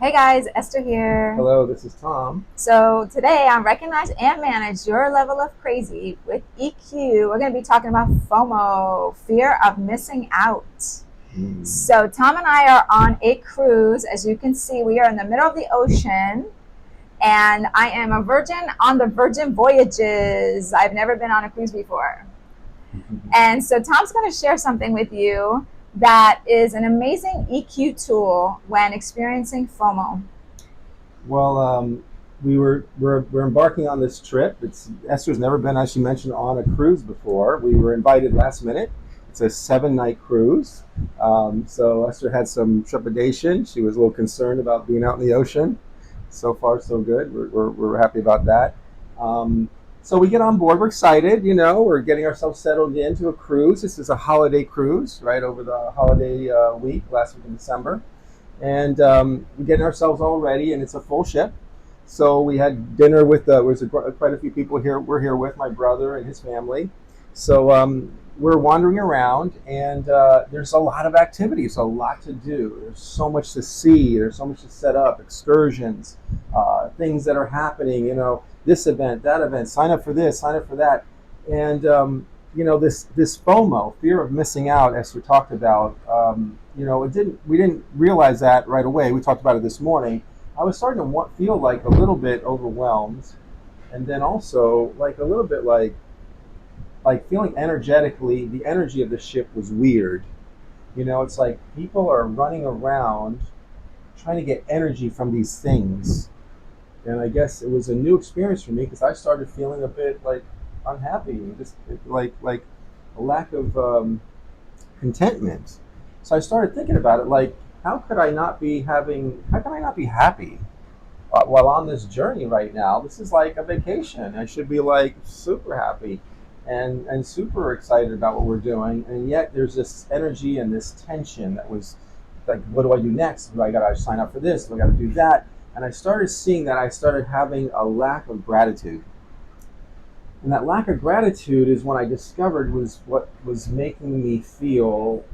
Hey guys, Esther here. Hello, this is Tom. So today on Recognize and Manage Your Level of Crazy with EQ, we're going to be talking about FOMO, fear of missing out. Mm. So Tom and I are on a cruise. As you can see, we are in the middle of the ocean, and I am a virgin on the Virgin Voyages. I've never been on a cruise before. And so Tom's going to share something with you that is an amazing EQ tool when experiencing FOMO. Well, we're embarking on this trip. It's Esther's never been, as she mentioned, on a cruise before. We were invited last minute. It's a 7-night cruise. So Esther had some trepidation. She was a little concerned about being out in the ocean. So far, so good. We're happy about that. Um, so we get on board. We're excited. We're getting ourselves settled into a cruise. This is a holiday cruise, right over the holiday week, last week in December. And we're getting ourselves all ready, and it's a full ship. So we had dinner with quite a few people here. We're here with my brother and his family. So we're wandering around, and there's a lot of activities, a lot to do. There's so much to see. There's so much to set up, excursions, things that are happening. This event, that event. Sign up for this, sign up for that, and this FOMO, fear of missing out, as we talked about. We didn't realize that right away. We talked about it this morning. I was starting to feel like a little bit overwhelmed, and then also like a little bit like feeling energetically. The energy of the ship was weird. It's like people are running around trying to get energy from these things, and I guess it was a new experience for me because I started feeling a bit like unhappy, just like a lack of contentment. So I started thinking about it, like how can I not be happy while on this journey right now? This is like a vacation. I should be like super happy and super excited about what we're doing, and yet there's this energy and this tension that was like, what do I do next? Do I gotta sign up for this? Do I gotta do that? And I started seeing that I started having a lack of gratitude. And that lack of gratitude is when I discovered was what was making me feel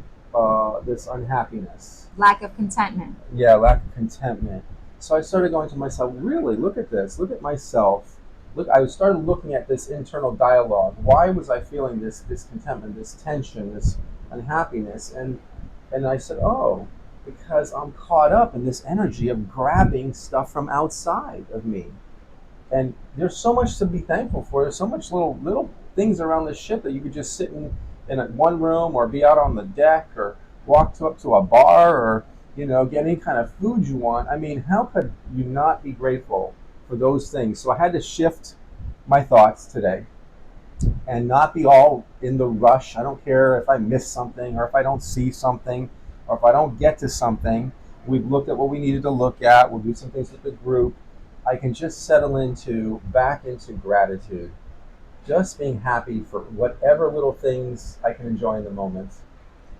this unhappiness. Lack of contentment. Yeah, lack of contentment. So I started going to myself, really, look at this, look at myself. Look, I started looking at this internal dialogue. Why was I feeling this discontentment, this tension, this unhappiness? And I said, oh, because I'm caught up in this energy of grabbing stuff from outside of me. And there's so much to be thankful for. There's so much little things around the ship that you could just sit in one room, or be out on the deck, or up to a bar, or get any kind of food you want. I mean, how could you not be grateful for those things? So I had to shift my thoughts today and not be all in the rush. I don't care if I miss something, or if I don't see something, or if I don't get to something. We've looked at what we needed to look at. We'll do some things with the group. I can just settle back into gratitude, just being happy for whatever little things I can enjoy in the moment.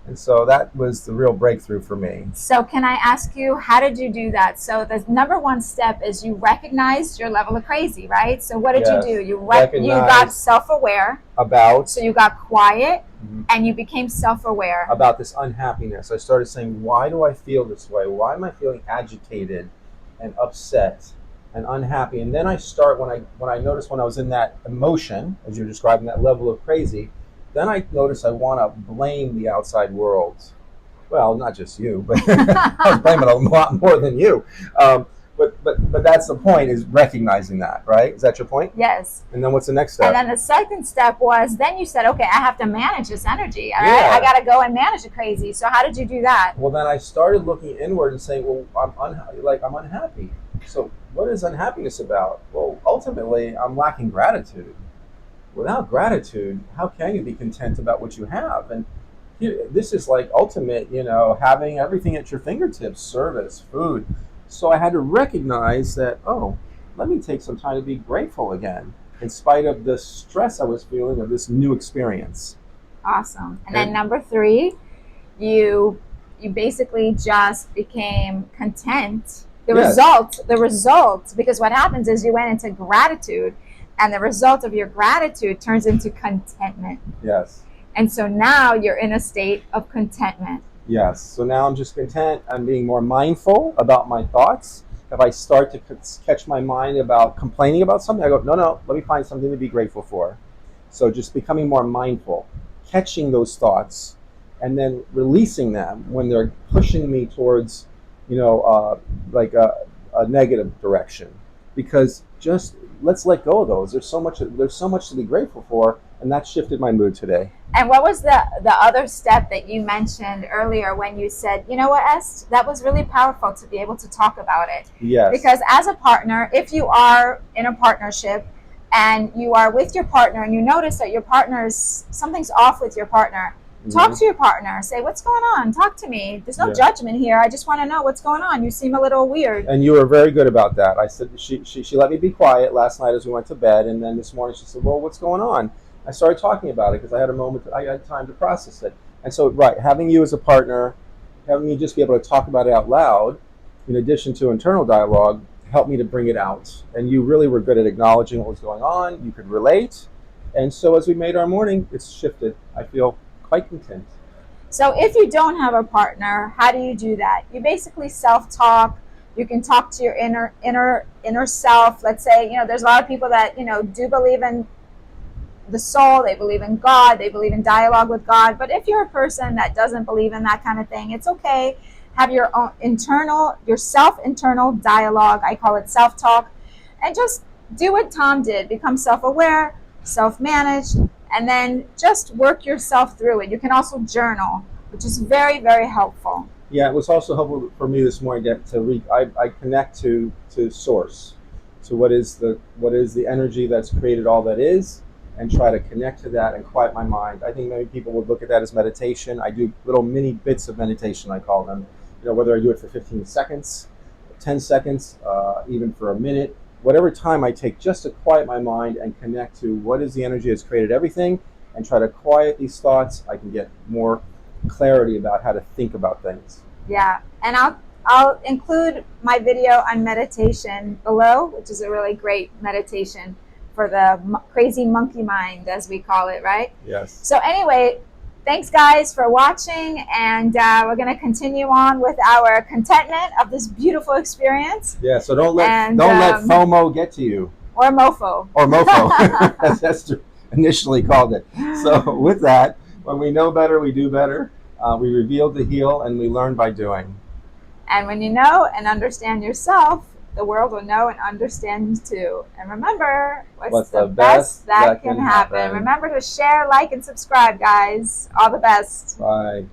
And so that was the real breakthrough for me. So, can I ask you, how did you do that? So, the number one step is you recognized your level of crazy, right? So, what did you do? Yes, You got recognize self aware. about So, you got quiet mhm, and you became self aware. about this unhappiness. I started saying, why do I feel this way? Why am I feeling agitated and upset and unhappy? And then I start when I notice when I was in that emotion, as you're describing, that level of crazy, then I notice I want to blame the outside world. Well, not just you, but I was blaming a lot more than you. But that's the point, is recognizing that, right? Is that your point? Yes. And then what's the next And step? then the second step was then you said, okay, I have to manage this energy. All right. I Yeah. got to go and manage the crazy. So, how did you do that? Well, then I started looking inward and saying, well, I'm unhappy. So what is unhappiness about? Well, ultimately, I'm lacking gratitude. Without gratitude, how can you be content about what you have? And this is like ultimate, having everything at your fingertips, service, food. So I had to recognize that, oh, let me take some time to be grateful again, in spite of the stress I was feeling of this new experience. Awesome. And then And number three, you you basically just became content. yes, The result, because what happens is you went into gratitude, and the result of your gratitude turns into contentment. yes. And so now you're in a state of contentment. Yes. So now I'm just content. I'm being more mindful about my thoughts. If I start to catch my mind about complaining about something, I go, no, no, let me find something to be grateful for. So just becoming more mindful, catching those thoughts, and then releasing them when they're pushing me towards, you know, like a negative direction. Because just let's let go of those. There's so much to be grateful for, and that shifted my mood today. And what was the other step that you mentioned earlier when you said, you know what, Est, that was really powerful to be able to talk about it. Yes. Because as a partner, if you are in a partnership and you are with your partner and you notice that your partner's something's off with your partner, talk to your partner. Say, what's going on? Talk to me. There's no judgment here. I just want to know what's going on. You seem a little weird. And you were very good about that. I said she let me be quiet last night as we went to bed, and then this morning she said, well, what's going on? I started talking about it because I had a moment, I had time to process it. And so, right, having you as a partner, having me just be able to talk about it out loud, in addition to internal dialogue, helped me to bring it out. And you really were good at acknowledging what was going on. You could relate. And so as we made our morning, it's shifted. I feel quite content. So if you don't have a partner, how do you do that? You basically self-talk. You can talk to your inner self. Let's say, there's a lot of people that, do believe in the soul, they believe in God, they believe in dialogue with God. But if you're a person that doesn't believe in that kind of thing, it's okay. Have your own internal dialogue. I call it self-talk. And just do what Tom did. Become self-aware, self-managed, and then just work yourself through it. You can also journal, which is very, very helpful. Yeah, it was also helpful for me this morning I connect to source, to what is the energy that's created all that is, and try to connect to that and quiet my mind. I think many people would look at that as meditation. I do little mini bits of meditation, I call them. Whether I do it for 15 seconds, 10 seconds, even for a minute, whatever time I take just to quiet my mind and connect to what is the energy that's created everything, and try to quiet these thoughts, I can get more clarity about how to think about things. Yeah, and I'll include my video on meditation below, which is a really great meditation for the crazy monkey mind, as we call it, right? Yes. So anyway, thanks guys for watching, and we're going to continue on with our contentment of this beautiful experience. Yeah, so don't let FOMO get to you. Or mofo. Or mofo, as Esther initially called it. So with that, when we know better, we do better. We reveal to heal, and we learn by doing. And when you know and understand yourself, the world will know and understand you too. And remember, what's the best that can happen? Remember to share, like, and subscribe, guys. All the best. Bye.